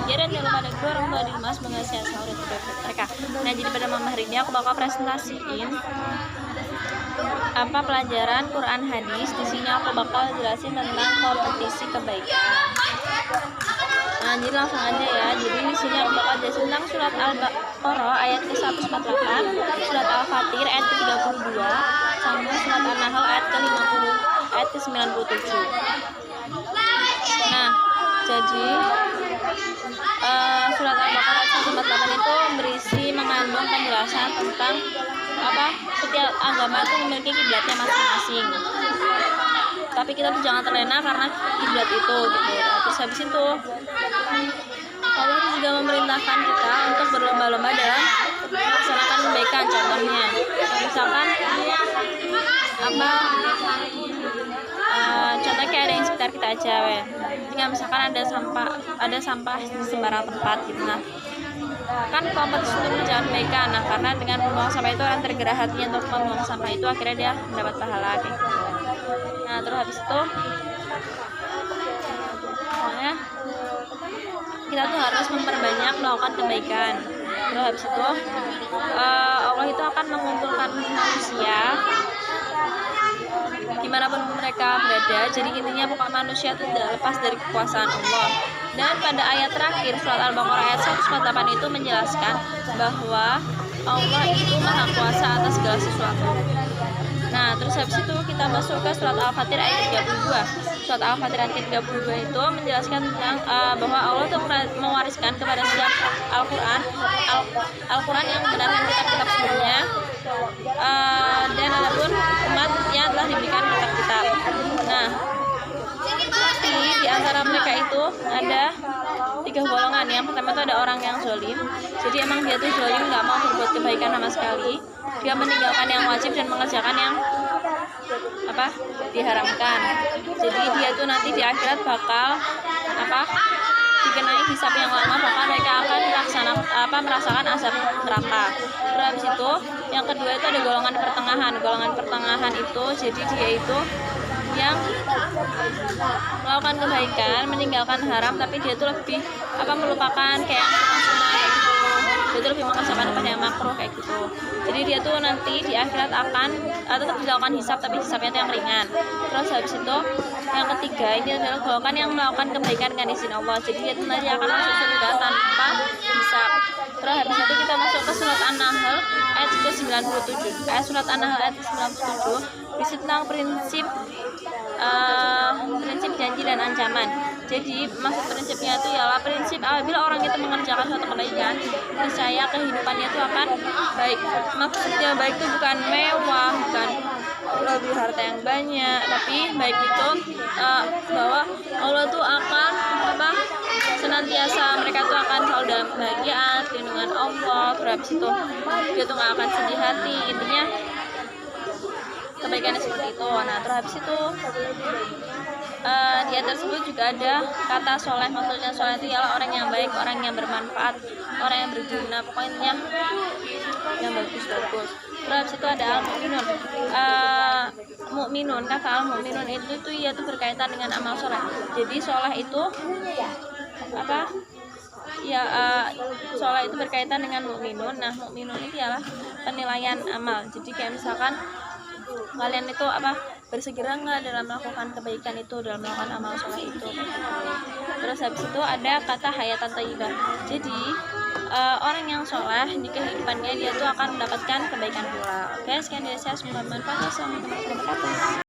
belajar dan jangan lupa ada kedua orang tua di rumah, semoga sehat selalu dan terbaik mereka. Nah, jadi pada malam hari ini aku bakal presentasiin apa pelajaran Quran hadis. Di sini aku bakal jelasin tentang kompetisi kebaikan. Nah, jadi langsung aja ya. Jadi di sini aku bakal jelasin tentang surat Al-Baqarah ayat ke-148, surat Al-Fatir ayat ke-32, sama surat An-Nahl ayat ke-97. Nah, jadi surat Al-Baqarah ayat 148 itu berisi mengandung penjelasan tentang apa setiap agama itu memiliki kiblatnya masing-masing. Tapi kita tuh jangan terlena karena kiblat itu gitu. Nah, terus habis itu Allah juga memerintahkan kita untuk berlomba-lomba dalam melaksanakan kebaikan. Contohnya, misalkan contohnya kayak ada yang sekitar kita aja, jika misalkan ada sampah di sembarang tempat gitu. Nah, kan kompetisi untuk mengerjakan kebaikan. Nah, karena dengan membuang sampah itu orang tergerak hatinya untuk membuang sampah itu, akhirnya dia mendapat pahala kayak gitu. Nah, terus habis itu pokoknya kita tuh harus memperbanyak melakukan kebaikan. Terus habis itu Allah itu akan mengumpulkan manusia dimanapun mereka berada. Jadi intinya pokok manusia itu tidak lepas dari kekuasaan Allah. Dan pada ayat terakhir surat Al-Baqarah ayat 148 itu menjelaskan bahwa Allah itu maha kuasa atas segala sesuatu. Nah, terus habis itu kita masuk ke surat Al-Fatir ayat 32. Surat Al-Fatir ayat 32 itu menjelaskan tentang bahwa Allah itu mewariskan kepada setiap Al-Quran yang membenarkan kitab-kitab sebelumnya, dan adapun umat yang telah diberikan kitab-kitab. Nah, tapi di antara mereka itu ada 3 golongan. Yang pertama itu ada orang yang zolim. Jadi emang dia tuh zolim, nggak mau berbuat kebaikan sama sekali. Dia meninggalkan yang wajib dan mengerjakan yang diharamkan. Jadi dia tuh nanti di akhirat bakal dikenai hisab yang lama, bahkan mereka akan merasakan azab neraka. Terus itu yang kedua itu ada golongan pertengahan. Golongan pertengahan itu jadi dia itu yang melakukan kebaikan, meninggalkan haram, tapi dia tuh lebih melupakan kayak yang sunnah kayak gitu. Dia tuh lebih mengerjakan apa yang makruh kayak gitu. Jadi dia tuh nanti di akhirat akan tetap dilakukan hisab, tapi hisabnya itu yang ringan. Terus habis itu yang ketiga ini adalah golongan yang melakukan kebaikan dengan izin Allah. Jadi dia tuh nanti akan masuk surga tanpa hisab. Terus habis itu kita masuk ke surat An-Nahl ayat ke-97. Surat An-Nahl ayat ke-97 berisi tentang prinsip janji dan ancaman. Jadi maksud prinsipnya itu ialah prinsip apabila orang itu mengerjakan suatu kebaikan, niscaya kehidupannya itu akan baik. Maksudnya baik itu bukan mewah, bukan lebih harta yang banyak, tapi baik itu bahwa Allah tuh akan senantiasa mereka tuh akan selalu dalam kebahagiaan, lindungan Allah. Terus itu dia tuh nggak akan sedih hati. Intinya kebaikannya seperti itu. Nah, terus habis itu di ayat tersebut juga ada kata soleh. Maksudnya soleh itu ialah orang yang baik, orang yang bermanfaat, orang yang berguna, pokoknya yang bagus-bagus. Terus habis itu ada al-mu'minun. Mu'minun, kata al-mu'minun itu tuh ya tuh berkaitan dengan amal soleh. Jadi soleh itu soleh itu berkaitan dengan mu'minun. Nah, mu'minun itu ialah penilaian amal. Jadi kayak misalkan kalian itu bersegera nggak dalam melakukan kebaikan itu, dalam melakukan amal soleh itu. Terus habis itu ada kata hayatan thayyibah. Jadi orang yang soleh di kehidupannya dia tuh akan mendapatkan kebaikan pula. Oke, sekian dari saya, semoga bermanfaat. Assalamualaikum warahmatullahi wabarakatuh.